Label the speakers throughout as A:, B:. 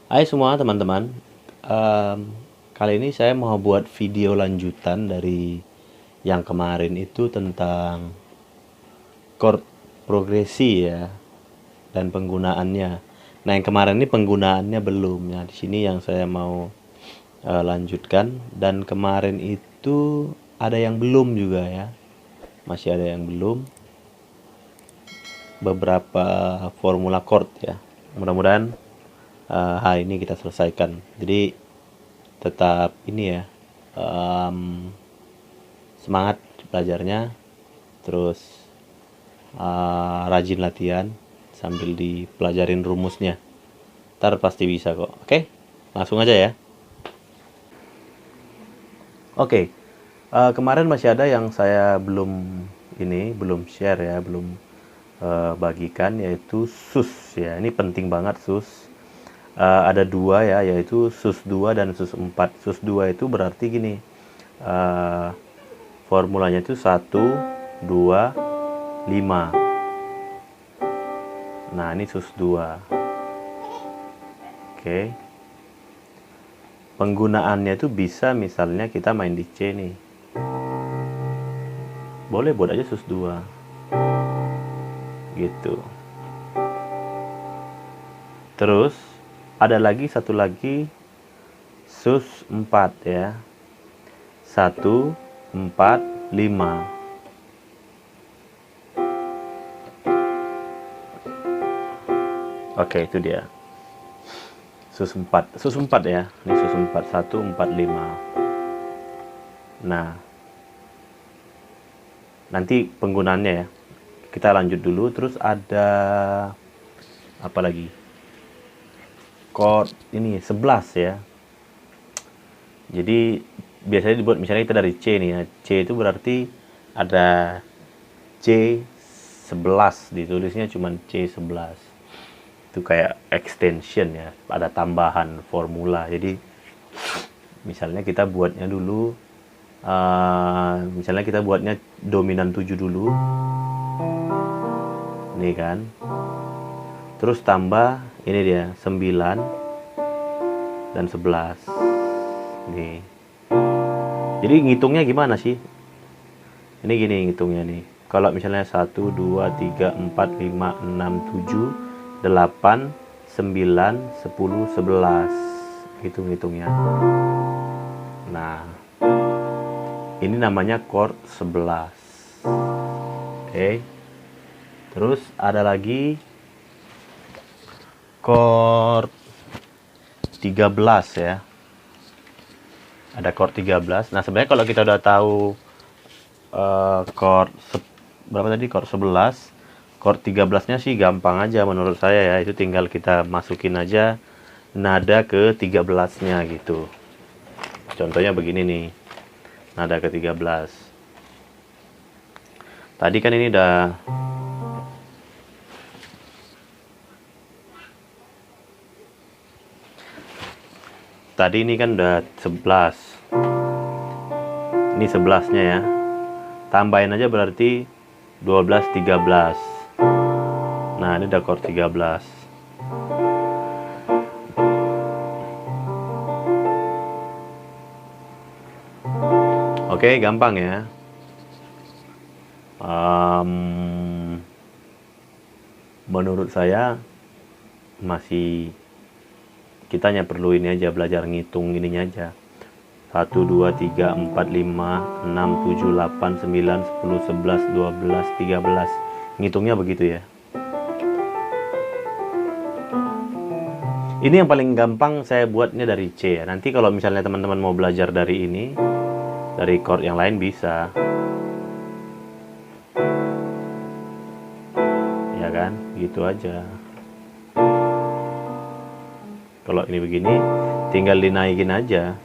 A: Hai semua teman-teman. Em, Kali ini saya mau buat video lanjutan dari yang kemarin itu tentang chord progresi ya dan penggunaannya. Nah, yang kemarin ini penggunaannya belum ya. Di sini yang saya mau lanjutkan, dan kemarin itu ada yang belum juga ya. Masih ada yang belum, beberapa formula chord ya. Mudah-mudahan hari ini kita selesaikan. Jadi tetap ini ya, em, semangat belajarnya, terus rajin latihan sambil dipelajarin rumusnya. Ntar pasti bisa kok. Oke, langsung aja ya. Oke, kemarin masih ada yang saya belum share ya, belum bagikan, yaitu sus ya. Ini penting banget sus. Ada dua ya, yaitu sus 2 dan sus 4. Sus 2 itu berarti gini, eh, formulanya itu 1, 2, 5. Nah, ini sus 2. Oke. Penggunaannya itu bisa misalnya kita main di C nih. Boleh buat aja sus 2. Gitu. Terus ada lagi satu lagi sus 4 ya. 1, 4, 5. Oke, itu dia. Sus 4. Sus 4 ya. Ini sus 4. 1, 4, 5. Nah, nanti penggunaannya ya. Kita lanjut dulu. Terus ada apa lagi? Chord ini 11 ya. Jadi biasanya dibuat misalnya kita dari C nih ya. C itu berarti ada C11, ditulisnya cuma C11. Itu kayak extension ya, ada tambahan formula. Jadi misalnya kita buatnya dulu, misalnya kita buatnya dominan 7 dulu. Nih kan. Terus tambah ini dia 9 dan 11. Nih. Jadi ngitungnya gimana sih? Ini gini ngitungnya nih. Kalau misalnya 1, 2, 3, 4, 5, 6, 7, 8, 9, 10, 11. Gitu ngitungnya. Nah, ini namanya chord 11. Oke. Terus ada lagi chord 13 ya. Ada chord 13. Nah, sebenarnya kalau kita udah tahu chord berapa tadi, chord 11, chord 13-nya sih gampang aja menurut saya ya. Itu tinggal kita masukin aja nada ke 13-nya gitu. Contohnya begini nih. Nada ke 13. Tadi kan ini udah tadi ini kan udah 11. Ini 11-nya ya. Tambahin aja berarti 12, 13. Nah, ini udah chord 13. Oke, gampang ya. Menurut saya masih kita hanya perlu ini aja, belajar ngitung ininya aja. 1, 2, 3, 4, 5, 6, 7, 8, 9, 10, 11, 12, 13. Ngitungnya begitu ya. Ini yang paling gampang saya buatnya dari C ya. Nanti kalau misalnya teman-teman mau belajar dari ini, dari chord yang lain bisa. Ya kan? Gitu aja. Kalau ini begini, tinggal dinaikin aja.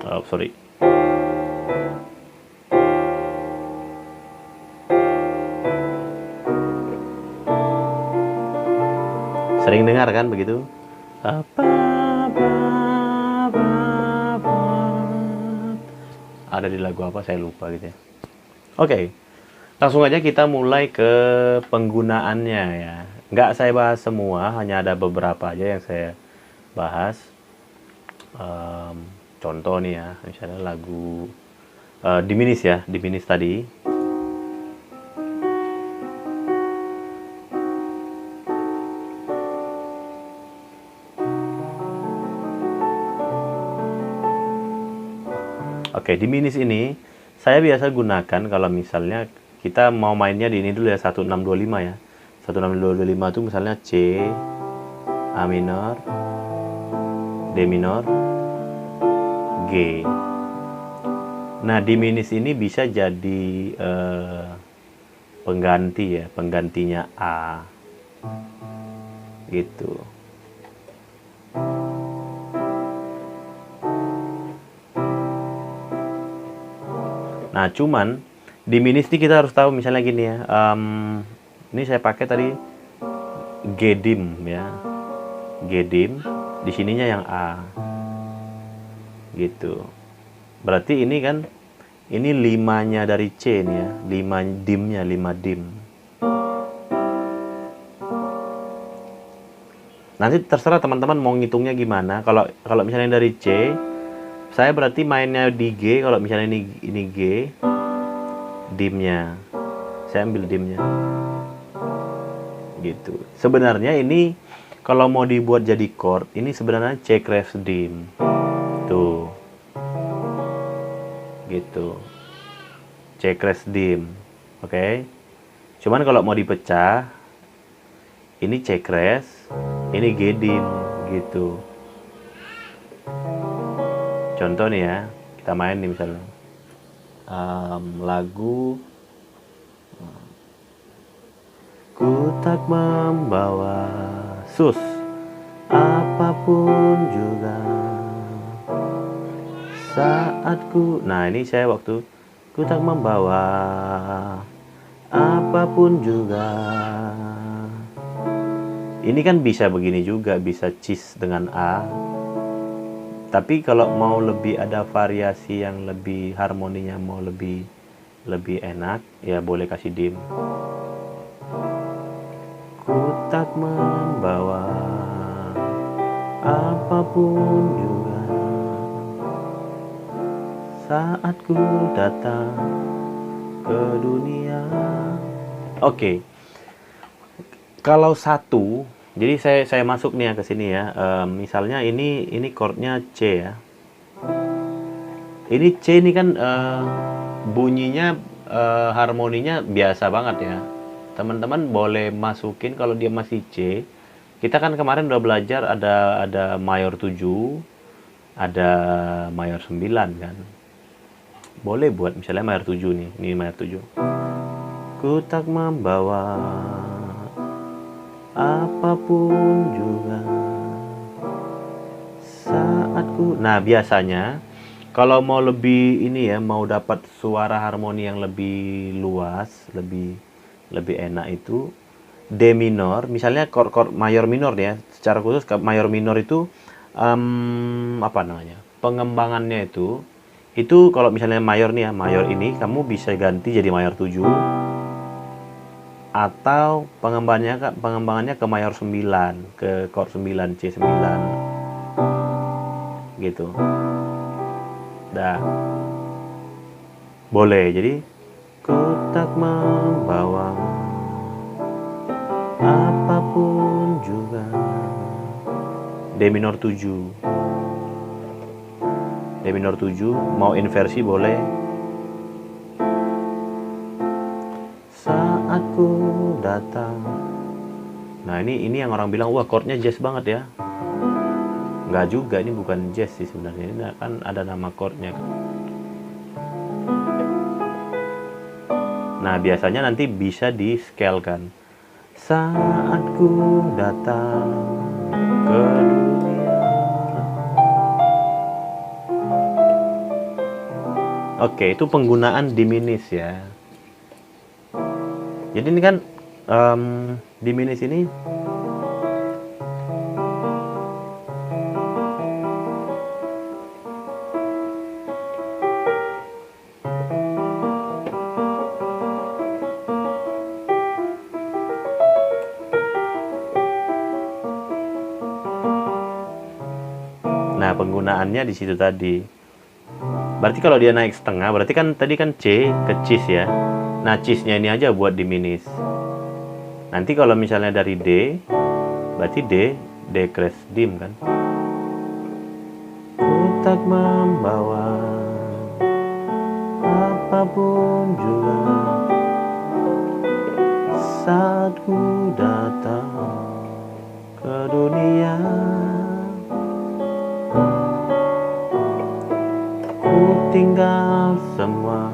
A: Oh, sorry. Sering dengar kan begitu? Apa, apa, apa, apa. Ada di lagu apa saya lupa gitu ya. Oke, langsung aja kita mulai ke penggunaannya ya. Nggak saya bahas semua, hanya ada beberapa aja yang saya bahas. Contoh nih ya, misalnya lagu Diminis ya, Diminis tadi. Oke, Diminis ini saya biasa gunakan kalau misalnya kita mau mainnya di ini dulu ya, 1625 ya. 1625 itu misalnya C, A minor, D minor, G. Nah, diminis ini bisa jadi pengganti ya, penggantinya A. Gitu. Nah, cuman diminis ini kita harus tahu misalnya gini ya. Ini saya pakai tadi G dim ya. G dim, di sininya yang A. Gitu. Berarti ini kan ini 5-nya dari C nih ya, 5 dimnya, 5 dim. Nanti terserah teman-teman mau ngitungnya gimana. Kalau misalnya dari C, saya berarti mainnya di G. Kalau misalnya ini G, dimnya. Saya ambil dimnya. Gitu. Sebenarnya ini kalau mau dibuat jadi chord, ini sebenarnya C crash dim. Tuh. Gitu. C crash dim. Oke. Cuman kalau mau dipecah, ini C crash, ini G dim gitu. Contoh nih ya, kita main nih misalnya lagu Ku tak membawa sus apapun juga saat ku. Nah ini saya waktu ku tak membawa apapun juga. Ini kan bisa begini juga, bisa cis dengan A. Tapi kalau mau lebih ada variasi yang lebih harmoninya mau lebih enak, ya boleh kasih dim. Ku tak membawa apapun juga saat ku datang ke dunia. Oke. Kalau satu, jadi saya masuk nih ya ke sini ya. Misalnya ini chordnya C ya. Ini C ini kan bunyinya harmoninya biasa banget ya. Teman-teman boleh masukin kalau dia masih C. Kita kan kemarin udah belajar ada mayor 7, ada mayor 9 kan. Boleh buat misalnya mayor 7 nih. Ini mayor 7. Ku tak membawa apapun juga saat ku. Nah, biasanya kalau mau lebih ini ya, mau dapat suara harmoni yang lebih luas, lebih enak itu D minor, misalnya chord mayor minor ya. Secara khusus mayor minor itu apa namanya? Pengembangannya itu kalau misalnya mayor nih ya, mayor ini kamu bisa ganti jadi mayor 7 atau pengembangannya ke mayor 9, ke chord 9 C9 gitu. Dah. Boleh. Jadi ku tak membawa apapun juga. D minor 7. D minor 7 mau inversi boleh. Saat ku datang. Nah, ini yang orang bilang wah chordnya jazz banget ya. Enggak juga, ini bukan jazz sih sebenarnya. Ini kan ada nama chordnya. Nah, biasanya nanti bisa di scale kan. Saat ku datang ke dunia. Oke, itu penggunaan diminis ya. Jadi ini kan diminis ini penggunaannya di situ tadi. Berarti kalau dia naik setengah, berarti kan tadi kan C ke cis ya. Nah, cisnya ini aja buat diminis. Nanti kalau misalnya dari D, berarti D crash dim kan. Ku tak membawa apapun juga saat ku datang ke dunia. Ku tinggal semua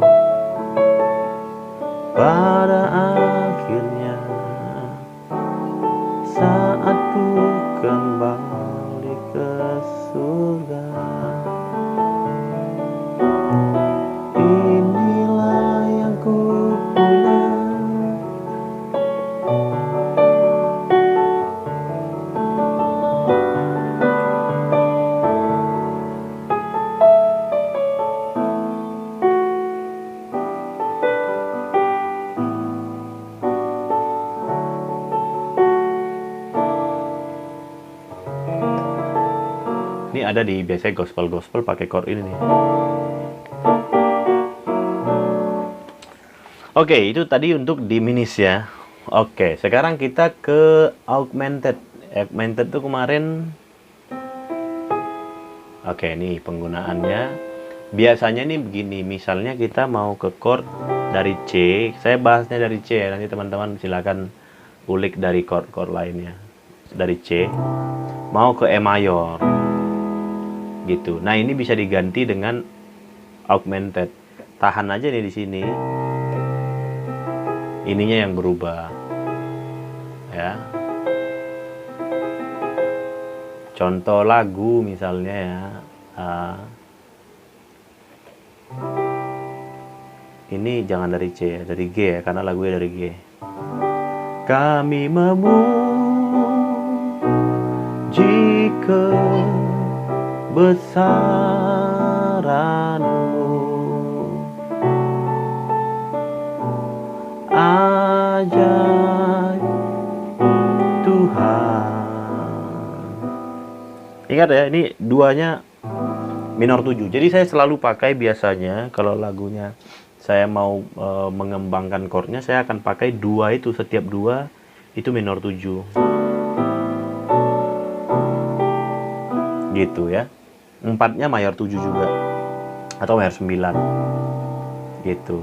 A: pada akhirnya saat ku kembali ke surga. Inilah yang ku punya. Ini ada di biasanya gospel pakai chord ini nih. Oke, itu tadi untuk diminis ya. Oke, sekarang kita ke augmented. Augmented tuh kemarin. Oke, nih penggunaannya. Biasanya nih begini, misalnya kita mau ke chord dari C. Saya bahasnya dari C ya. Nanti teman-teman silakan ulik dari chord-chord lainnya. Dari C mau ke E mayor. Gitu. Nah, ini bisa diganti dengan augmented. Tahan aja nih di sini. Ininya yang berubah. Ya. Contoh lagu misalnya ya. Ini jangan dari C ya, dari G ya, karena lagunya dari G. Kami memuji kebesaran-Mu, ajaib Tuhan. Ingat ya, ini duanya minor 7. Jadi saya selalu pakai biasanya kalau lagunya saya mau mengembangkan chordnya, saya akan pakai dua itu, setiap dua itu minor 7. Gitu ya. Empatnya mayor 7 juga. Atau mayor 9. Gitu.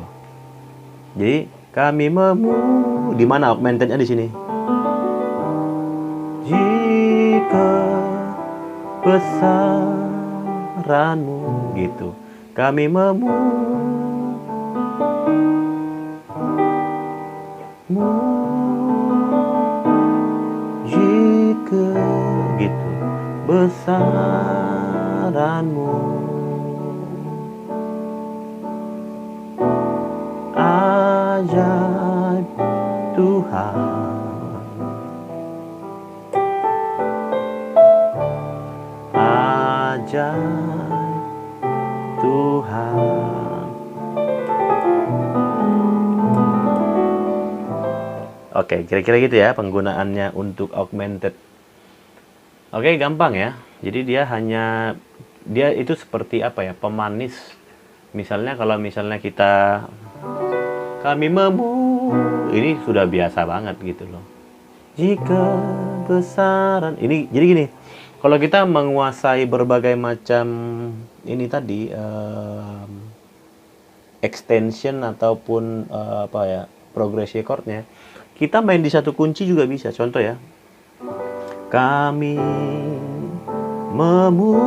A: Jadi kami di mana augmentednya di sini? Jika besaran-Mu, gitu. Kami jika gitu besaran-Mu, ajaib Tuhan, ajaib Tuhan. Oke, kira-kira gitu ya penggunaannya untuk augmented. Oke, gampang ya. Jadi dia itu seperti apa ya? Pemanis. Misalnya kalau misalnya kami ini sudah biasa banget gitu loh. Jika besaran ini jadi gini. Kalau kita menguasai berbagai macam ini tadi extension ataupun apa ya? Progression chordnya, kita main di satu kunci juga bisa. Contoh ya. Kami memuji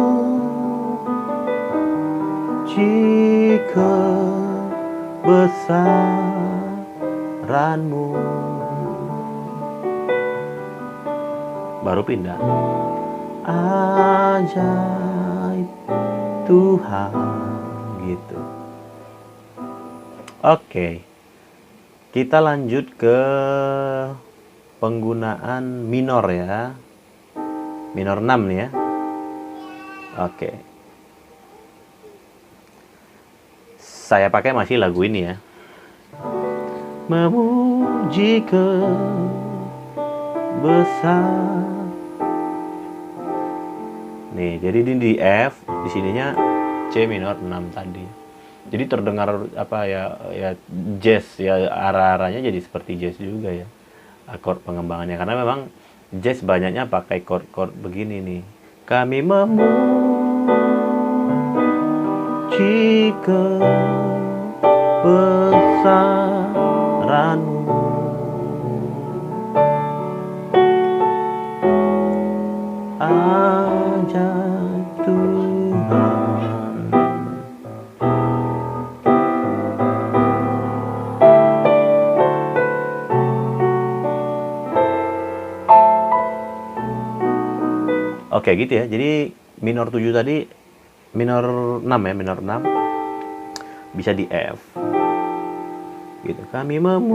A: kebesaran-Mu. Baru pindah. Ajaib Tuhan, gitu. Oke. Kita lanjut ke penggunaan minor ya. Minor 6 nih ya. Oke. Saya pakai masih lagu ini ya. Memuji kebesaran Nih, jadi di F, di sininya C minor 6 tadi. Jadi terdengar apa ya, ya jazz ya, arah-arahnya jadi seperti jazz juga ya. Akord pengembangannya karena memang jazz banyaknya pakai chord-chord begini nih. Kami memuji kebesaran-Mu. Ajaib Tuhan. Oke gitu ya. Jadi minor 7 tadi, minor 6 ya, minor 6 bisa di F. Gitu. Kami memuji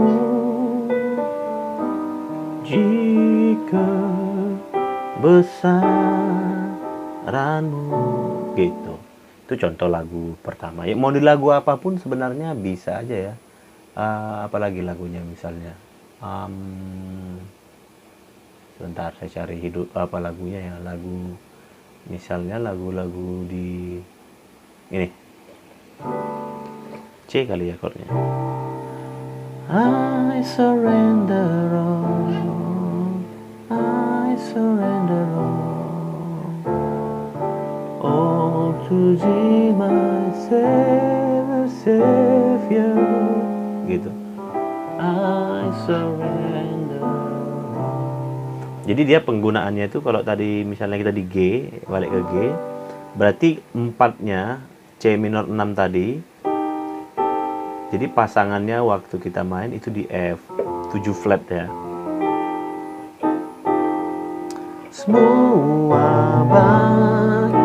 A: kebesaran-Mu. Gitu. Itu contoh lagu pertama. Ya mau di lagu apapun sebenarnya bisa aja ya. Apalagi lagunya misalnya. Sebentar saya cari hidup apa lagunya ya, lagu misalnya lagu-lagu di ini C kali ya chordnya. I surrender all, I surrender all to Thee my Savior, gitu. I surrender. Jadi dia penggunaannya itu kalau tadi misalnya kita di G, balik ke G, berarti 4-nya C minor 6 tadi. Jadi pasangannya waktu kita main itu di F, 7 flat ya. Semua baik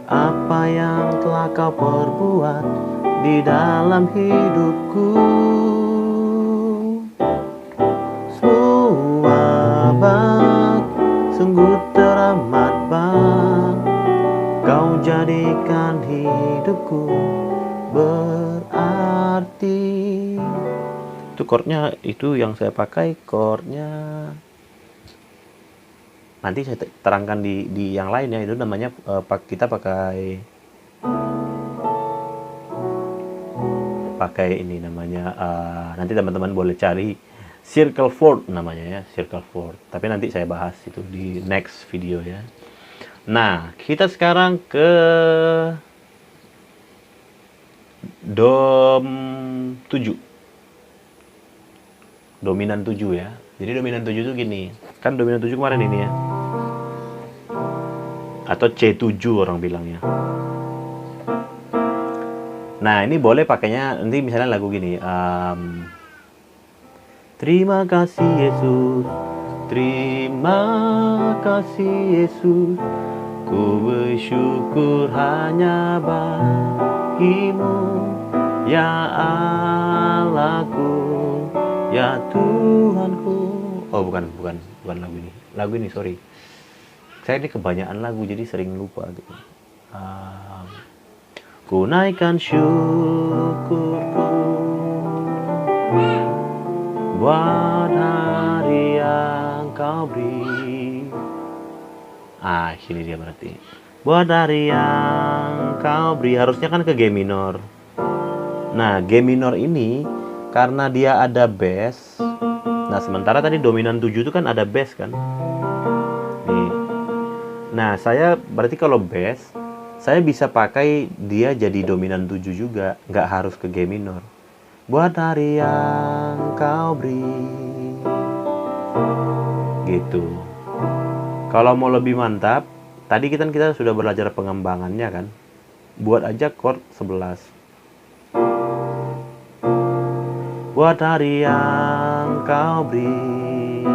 A: apa yang telah Kau perbuat di dalam hidupku. Sungguh teramat baik Kau jadikan hidupku berarti. Itu chordnya, itu yang saya pakai chordnya. Nanti saya terangkan di yang lain ya. Itu namanya kita pakai ini namanya. Nanti teman-teman boleh cari circle chord namanya ya, circle chord. Tapi nanti saya bahas itu di next video ya. Nah, kita sekarang ke dom 7. Dominan 7 ya. Jadi dominan 7 itu gini. Kan dominan 7 kemarin ini ya. Atau C7 orang bilangnya. Nah, ini boleh pakainya nanti misalnya lagu gini. Terima kasih Yesus, terima kasih Yesus, ku bersyukur hanya bagi-Mu, ya Allahku, ya Tuhanku. Oh bukan lagu ini. Lagu ini sorry. Saya ini kebanyakan lagu jadi sering lupa gitu. Ku naikkan syukurku buat hari yang Kau beri. Sini dia berarti. Buat hari yang Kau beri, harusnya kan ke G minor. Nah, G minor ini karena dia ada bass. Nah, sementara tadi dominan 7 itu kan ada bass kan. Nih. Nah, saya berarti kalau bass, saya bisa pakai dia jadi dominan 7 juga, nggak harus ke G minor. Buat hari yang Kau beri. Gitu. Kalau mau lebih mantap, tadi kita sudah belajar pengembangannya kan. Buat aja chord 11. Buat hari yang Kau beri,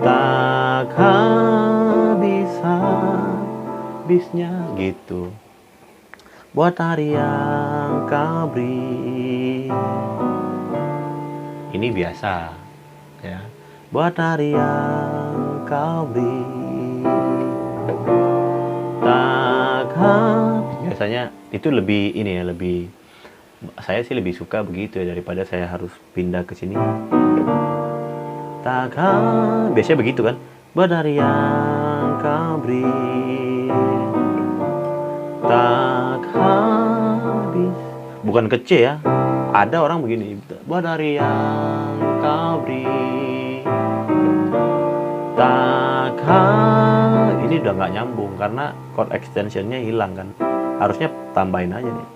A: tak habisnya gitu. Buat hari yang Kau beri. Ini biasa ya. Buat hari yang Kau beri, takkan. Biasanya itu lebih ini ya, lebih saya sih lebih suka begitu ya daripada saya harus pindah ke sini. biasanya begitu kan, buat dari yang kau beri tak habis, bukan ke C ya. Ada orang begini, buat dari yang kau beri tak habis. Ini udah nggak nyambung karena chord extensionnya hilang kan, harusnya tambahin aja nih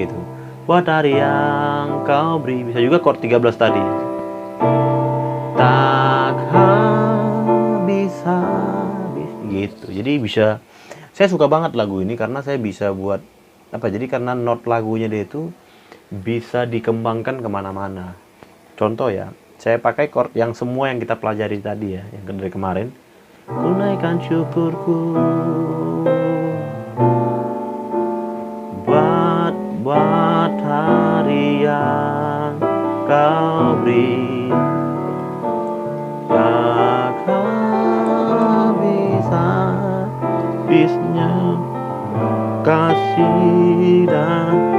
A: gitu. Buat dari yang kau beri, bisa juga chord 13 tadi, tak habis gitu. Jadi bisa, saya suka banget lagu ini karena saya bisa buat apa, jadi karena not lagunya dia itu bisa dikembangkan kemana-mana. Contoh ya, saya pakai chord yang semua yang kita pelajari tadi ya, yang dari kemarin. Ku naikkan syukurku buat hari yang kau beri, tak habisnya kasih dan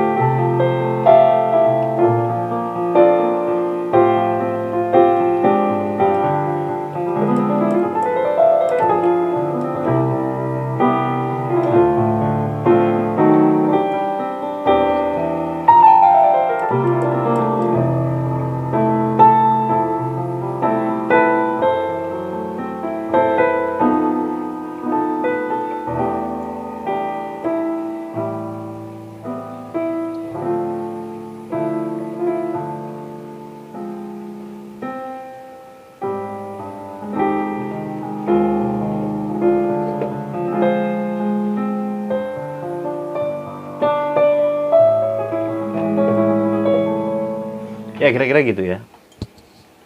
A: ya kira-kira gitu ya.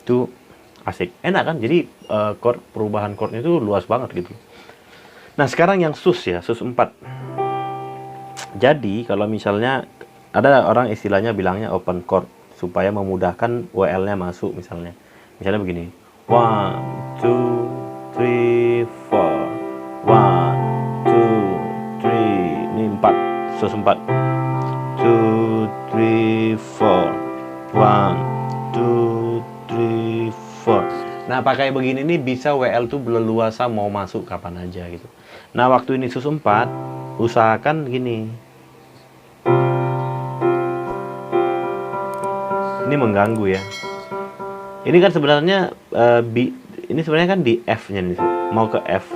A: Itu asik, enak kan. Jadi chord, perubahan chordnya itu luas banget gitu. Nah sekarang yang sus ya, sus 4. Jadi kalau misalnya ada orang istilahnya bilangnya open chord supaya memudahkan WL-nya masuk misalnya. Misalnya begini. 1, 2, 3, 4. 1, 2, 3. Ini 4, sus 4. 2, 3, 4. 1, 2, 3, 4. Nah pakai begini nih bisa WL tuh leluasa mau masuk kapan aja gitu. Nah waktu ini sus 4, usahakan gini. Ini mengganggu ya. Ini kan sebenarnya ini sebenarnya kan di F-nya nih, mau ke F.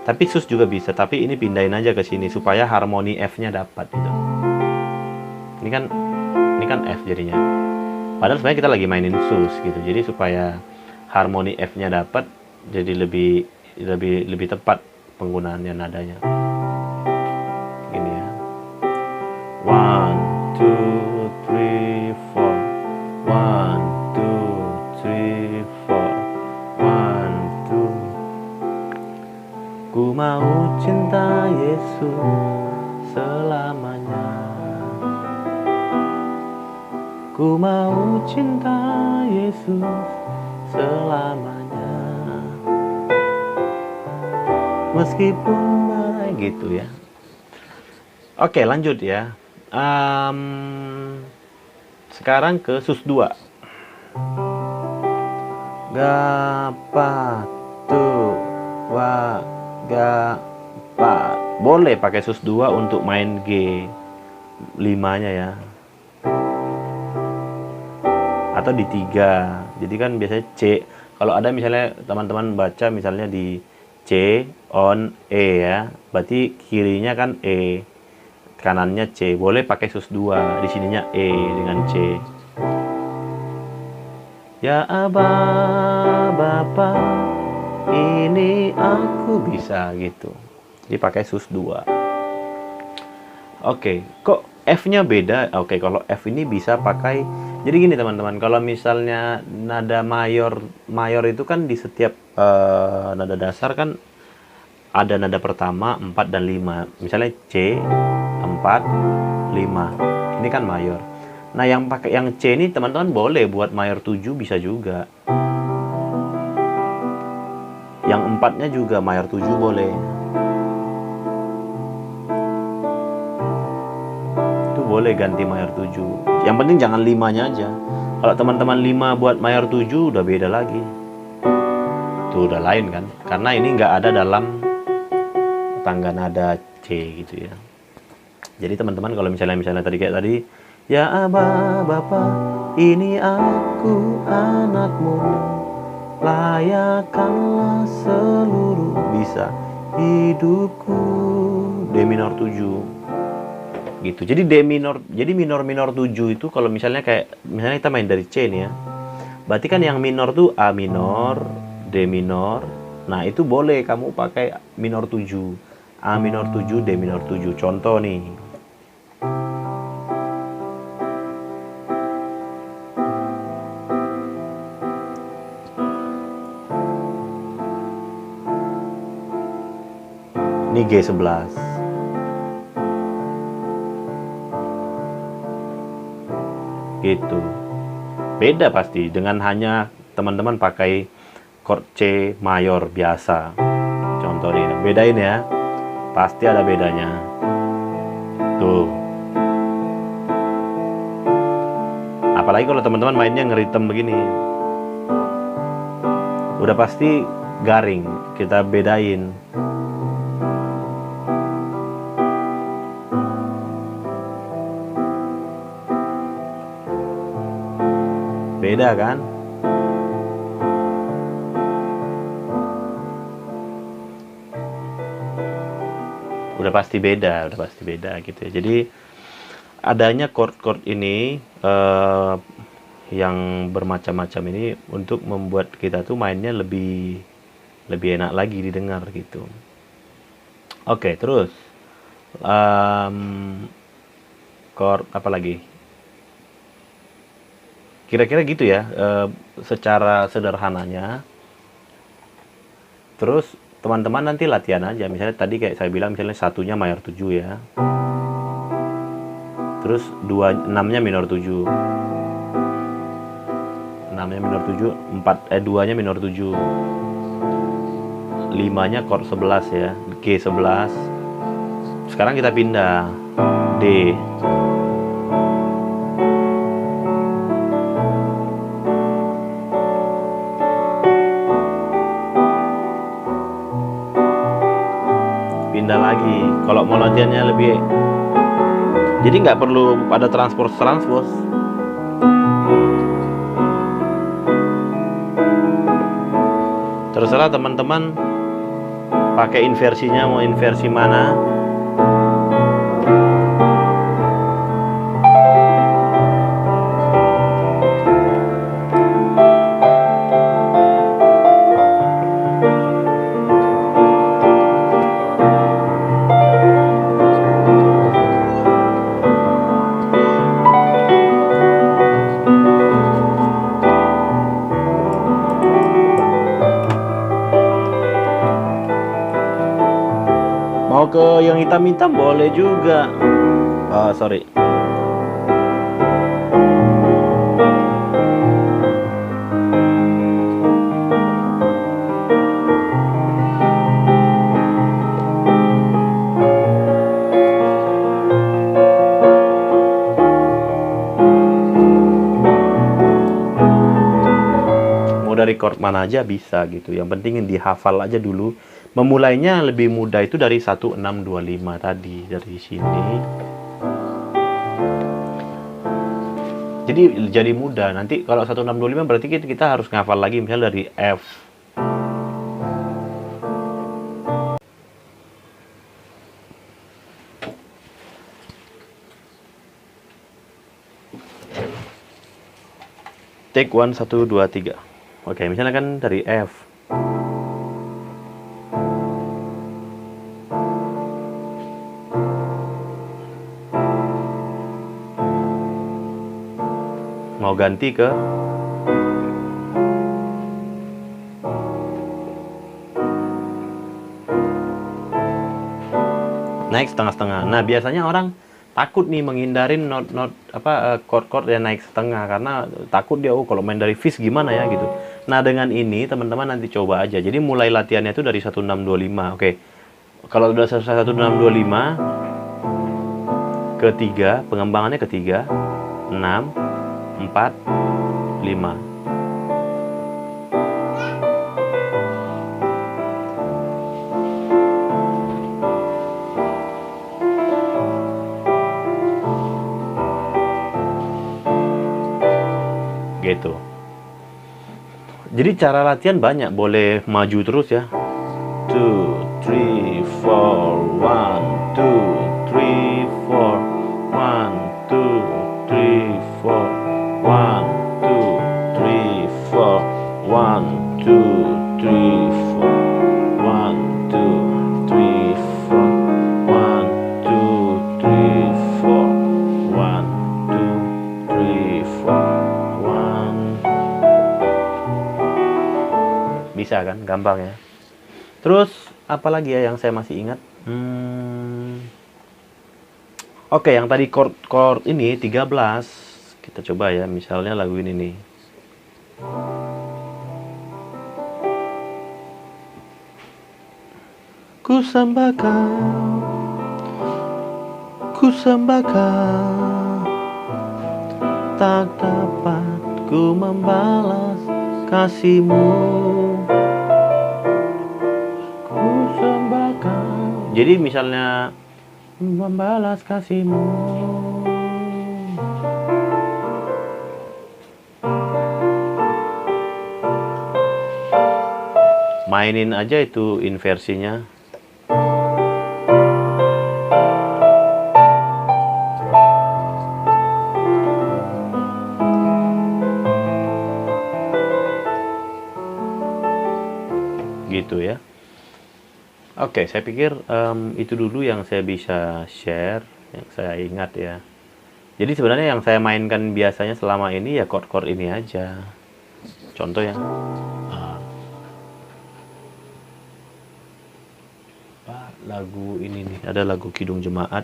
A: Tapi sus juga bisa, tapi ini pindahin aja ke sini supaya harmoni F-nya dapat gitu. Ini kan F jadinya. Padahal sebenarnya kita lagi mainin sus gitu. Jadi supaya harmoni F-nya dapat, jadi lebih tepat penggunaannya nadanya. Gini ya. 1, 2, 3, 4. 1, 2, 3, 4. 1, 2. Ku mau cinta Yesus selamanya. Ku mau cinta Yesus selamanya. Meskipun gitu ya. Oke, lanjut ya. Sekarang ke sus 2. Gapat tuh wa gapat. Boleh pakai sus 2 untuk main G 5-nya ya. Atau di 3. Jadi kan biasanya C. Kalau ada misalnya teman-teman baca misalnya di C on E ya, berarti kirinya kan E, kanannya C. Boleh pakai sus 2, di sininya E dengan C. Ya Aba Bapa, ini aku bisa gitu. Jadi pakai sus 2. Oke, kok F-nya beda? Oke, kalau F ini bisa pakai. Jadi gini teman-teman, kalau misalnya nada mayor itu kan di setiap nada dasar kan ada nada pertama 4 dan 5. Misalnya C 4 5. Ini kan mayor. Nah, yang pakai yang C ini teman-teman boleh buat mayor 7 bisa juga. Yang 4-nya juga mayor 7 boleh. Boleh ganti mayor 7. Yang penting jangan 5-nya aja. Kalau teman-teman 5 buat mayor 7 udah beda lagi. Itu udah lain kan. Karena ini nggak ada dalam tangga nada C gitu ya. Jadi teman-teman kalau misalnya tadi kayak tadi, ya Aba Bapa, ini aku anakmu, layakkanlah seluruh bisa hidupku, D minor 7 gitu. Jadi D minor, jadi minor 7 itu kalau misalnya kita main dari C nih ya. Berarti kan yang minor tuh A minor, D minor. Nah, itu boleh kamu pakai minor 7. A minor 7, D minor 7. Contoh nih. Ini G11. Gitu. Beda pasti dengan hanya teman-teman pakai chord C mayor biasa. Contoh nih, bedain ya. Pasti ada bedanya. Tuh. Apalagi kalau teman-teman mainnya ngeritem begini. Udah pasti garing. Kita bedain. Beda kan? Udah pasti beda gitu ya. Jadi adanya chord-chord ini yang bermacam-macam ini untuk membuat kita tuh mainnya lebih enak lagi didengar gitu. Oke, terus chord apa lagi? Kira-kira gitu ya, secara sederhananya. Terus teman-teman nanti latihan aja. Misalnya tadi kayak saya bilang, misalnya satunya mayor 7 ya. Terus 6-nya minor 7. 6-nya minor 7, 2-nya minor 7. 5-nya chord 11 ya, G11. Sekarang kita pindah D. Pindah lagi. Kalau mau latihannya lebih, jadi nggak perlu ada transpose. Terserah teman-teman pakai inversinya, mau inversi mana. Mau ke yang hitam-hitam boleh juga. Sorry. Mau dari chord mana aja bisa gitu. Yang penting dihafal aja dulu. Memulainya lebih mudah itu dari 1625 tadi, dari sini. Jadi mudah. Nanti kalau 1625 berarti kita harus ngafal lagi misalnya dari F. Take 1, 2, 3. Oke, misalnya kan dari F. Mau ganti ke naik setengah-setengah. Nah, biasanya orang takut nih menghindarin chord-chord yang naik setengah karena takut dia kalau main dari fis gimana ya gitu. Nah, dengan ini teman-teman nanti coba aja. Jadi mulai latihannya itu dari 1625. Oke. Kalau udah selesai 1625 ketiga, pengembangannya ketiga, 6, 4, 5. Gitu. Jadi cara latihan banyak, boleh maju terus ya. 2, 3, 4, 1, 2, 3, 4, 1, 2, 3, 4, 1, 2, 3, 4, 1, 2, 3, 4, 1, 2, 3, 4, 1, 2, 3, 4, 1, 2, 3, 4, 1. Bisa kan, gampang ya. Terus apalagi ya yang saya masih ingat? Oke, yang tadi chord ini 13. Kita coba ya, misalnya lagu ini nih. Ku sembahkan, tak dapat ku membalas kasih-Mu. Ku sembahkan. Jadi misalnya membalas kasih-Mu. Mainin aja itu inversinya. Gitu ya. Oke, saya pikir itu dulu yang saya bisa share, yang saya ingat ya. Jadi sebenarnya yang saya mainkan biasanya selama ini ya chord-chord ini aja. Contoh ya. Lagu ini nih, ada lagu Kidung Jemaat.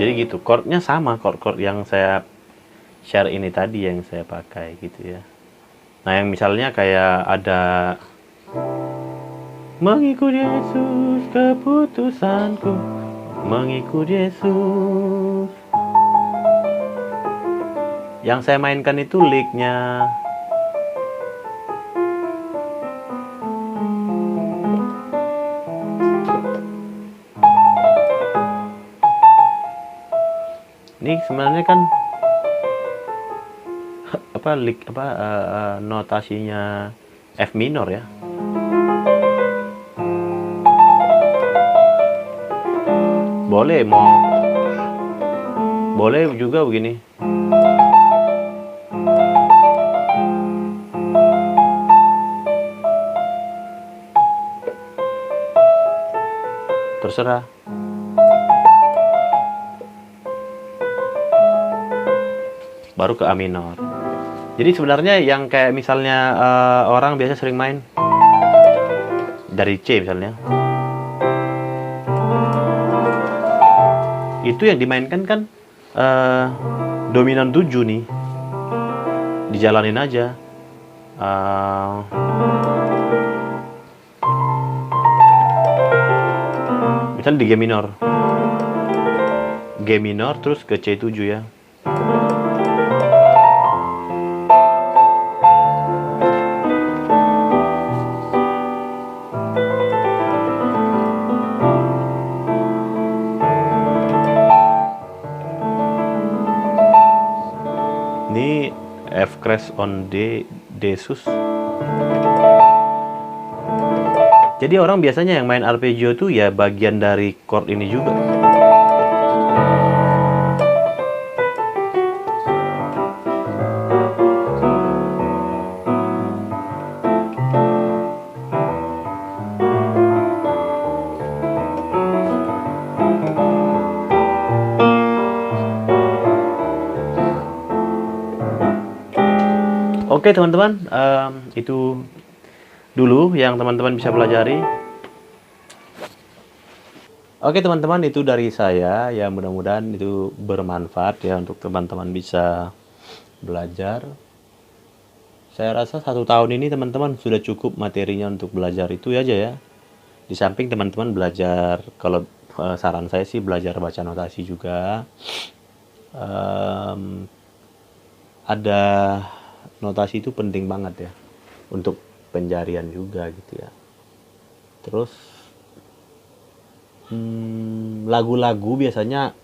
A: Jadi gitu, chordnya sama, chord-chord yang saya share ini tadi yang saya pakai gitu ya. Nah yang misalnya kayak ada mengikut Yesus keputusanku, mengikut Yesus. Yang saya mainkan itu licknya. Ini sebenarnya kan notasinya F minor ya. Boleh juga begini. Terserah. Baru ke A minor. Jadi sebenarnya yang kayak misalnya orang biasa sering main dari C misalnya, itu yang dimainkan kan dominan 7 nih, dijalanin aja. Misalnya di G minor terus ke C7 ya. Ini F crash on D sus. Jadi orang biasanya yang main arpeggio tuh ya bagian dari chord ini juga. Oke teman-teman, itu dulu yang teman-teman bisa pelajari. Oke teman-teman, itu dari saya ya, mudah-mudahan itu bermanfaat ya untuk teman-teman bisa belajar. Saya rasa 1 tahun ini teman-teman sudah cukup materinya untuk belajar itu aja ya. Di samping teman-teman belajar, kalau saran saya sih belajar baca notasi juga. Em, ada notasi itu penting banget ya untuk penjarian juga gitu ya. Terus lagu-lagu biasanya,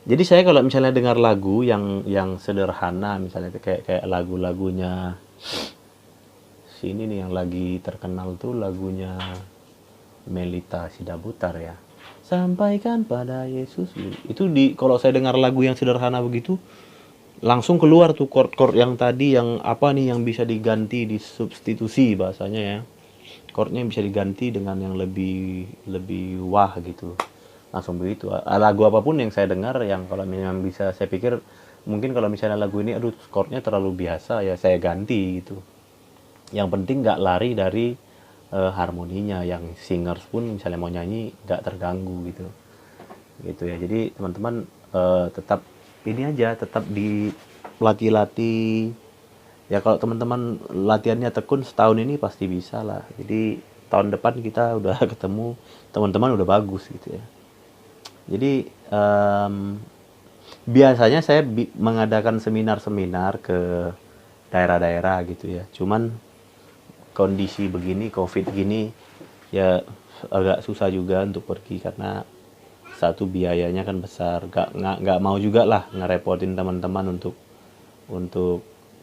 A: jadi saya kalau misalnya dengar lagu yang sederhana, misalnya kayak kayak lagu-lagunya sini nih yang lagi terkenal tuh lagunya Melita Sidabutar ya. Sampaikan pada Yesus. Itu di kalau saya dengar lagu yang sederhana begitu, langsung keluar tuh chord-chord yang tadi, yang apa nih yang bisa diganti, disubstitusi bahasanya ya. Chordnya bisa diganti dengan yang lebih lebih wah gitu. Langsung begitu. Lagu apapun yang saya dengar yang kalau memang bisa, saya pikir mungkin kalau misalnya lagu ini aduh chordnya terlalu biasa ya saya ganti gitu. Yang penting nggak lari dari harmoninya, yang singers pun misalnya mau nyanyi nggak terganggu gitu gitu ya. Jadi teman-teman tetap ini aja, tetap dilatih-latih ya. Kalau teman-teman latihannya tekun setahun ini pasti bisa lah. Jadi tahun depan kita udah ketemu teman-teman udah bagus gitu ya. Jadi biasanya saya mengadakan seminar-seminar ke daerah-daerah gitu ya. Cuman kondisi begini, COVID gini, ya agak susah juga untuk pergi karena satu biayanya kan besar. Nggak mau juga lah ngerepotin teman-teman untuk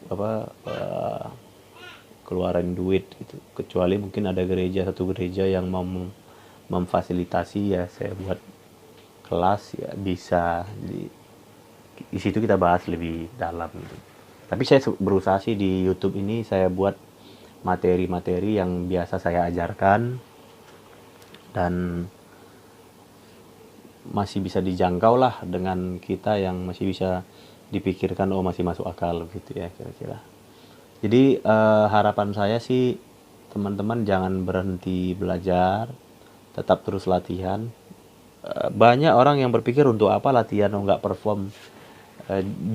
A: apa keluarin duit gitu. Kecuali mungkin ada satu gereja yang mau memfasilitasi ya, saya buat kelas ya bisa. Jadi di situ kita bahas lebih dalam gitu. Tapi saya berusaha sih di YouTube ini saya buat materi-materi yang biasa saya ajarkan dan masih bisa dijangkau lah dengan kita, yang masih bisa dipikirkan oh masih masuk akal gitu ya kira-kira. Jadi harapan saya sih teman-teman jangan berhenti belajar, tetap terus latihan. Banyak orang yang berpikir untuk apa latihan oh nggak perform.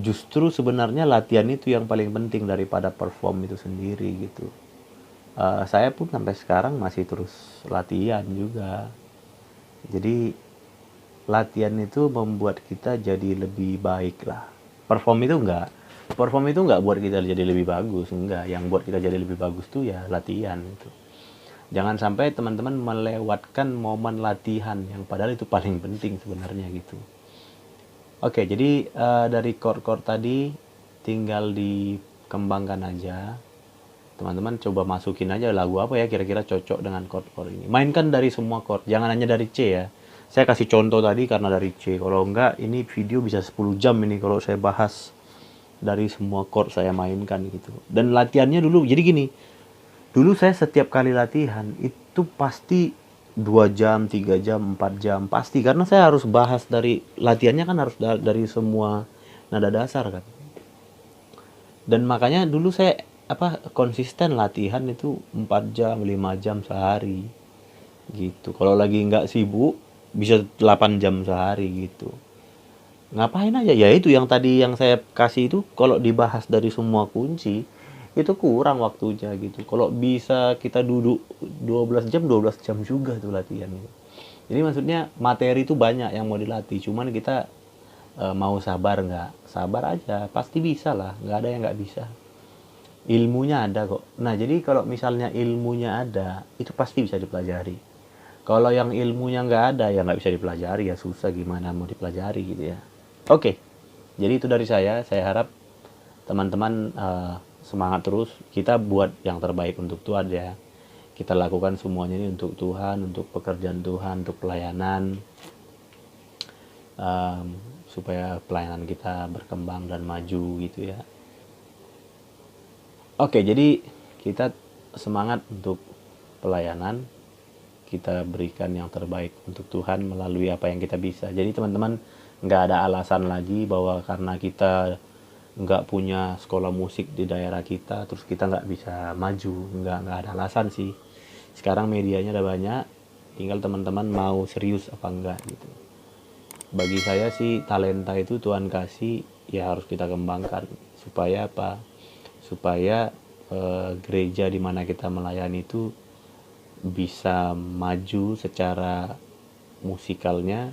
A: Justru sebenarnya latihan itu yang paling penting daripada perform itu sendiri gitu. Saya pun sampai sekarang masih terus latihan juga. Jadi latihan itu membuat kita jadi lebih baik lah. Perform itu enggak buat kita jadi lebih bagus, enggak. Yang buat kita jadi lebih bagus tuh ya latihan itu. Jangan sampai teman-teman melewatkan momen latihan yang padahal itu paling penting sebenarnya gitu. Oke, jadi dari chord-chord tadi tinggal dikembangkan aja. Teman-teman coba masukin aja lagu apa ya kira-kira cocok dengan chord-chord ini. Mainkan dari semua chord, jangan hanya dari C ya. Saya kasih contoh tadi karena dari C. Kalau enggak ini video bisa 10 jam ini kalau saya bahas dari semua chord saya mainkan gitu. Dan latihannya dulu jadi gini. Dulu saya setiap kali latihan itu pasti 2 jam, 3 jam, 4 jam pasti, karena saya harus bahas dari latihannya kan harus dari semua nada dasar kan. Dan makanya dulu saya konsisten latihan itu 4 jam 5 jam sehari gitu. Kalau lagi nggak sibuk bisa 8 jam sehari gitu. Ngapain aja ya, itu yang tadi yang saya kasih itu kalau dibahas dari semua kunci itu kurang waktunya gitu. Kalau bisa kita duduk 12 jam 12 jam juga tuh latihan gitu. Jadi maksudnya materi itu banyak yang mau dilatih, cuman kita mau sabar nggak? Sabar aja, pasti bisa lah, nggak ada yang nggak bisa. Ilmunya ada kok. Nah, jadi kalau misalnya ilmunya ada, itu pasti bisa dipelajari. Kalau yang ilmunya nggak ada, ya nggak bisa dipelajari, ya susah gimana mau dipelajari gitu ya. Oke, jadi itu dari saya. Saya harap teman-teman semangat terus. Kita buat yang terbaik untuk Tuhan ya. Kita lakukan semuanya ini untuk Tuhan, untuk pekerjaan Tuhan, untuk pelayanan. Supaya pelayanan kita berkembang dan maju gitu ya. Oke, jadi kita semangat untuk pelayanan, kita berikan yang terbaik untuk Tuhan melalui apa yang kita bisa. Jadi teman-teman nggak ada alasan lagi bahwa karena kita nggak punya sekolah musik di daerah kita, terus kita nggak bisa maju. Nggak ada alasan sih. Sekarang medianya ada banyak, tinggal teman-teman mau serius apa enggak gitu. Bagi saya sih talenta itu Tuhan kasih, ya harus kita kembangkan. Supaya apa? Supaya gereja di mana kita melayani itu bisa maju secara musikalnya,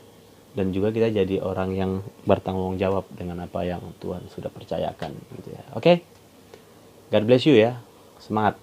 A: dan juga kita jadi orang yang bertanggung jawab dengan apa yang Tuhan sudah percayakan gitu ya. Oke. God bless you ya. Semangat.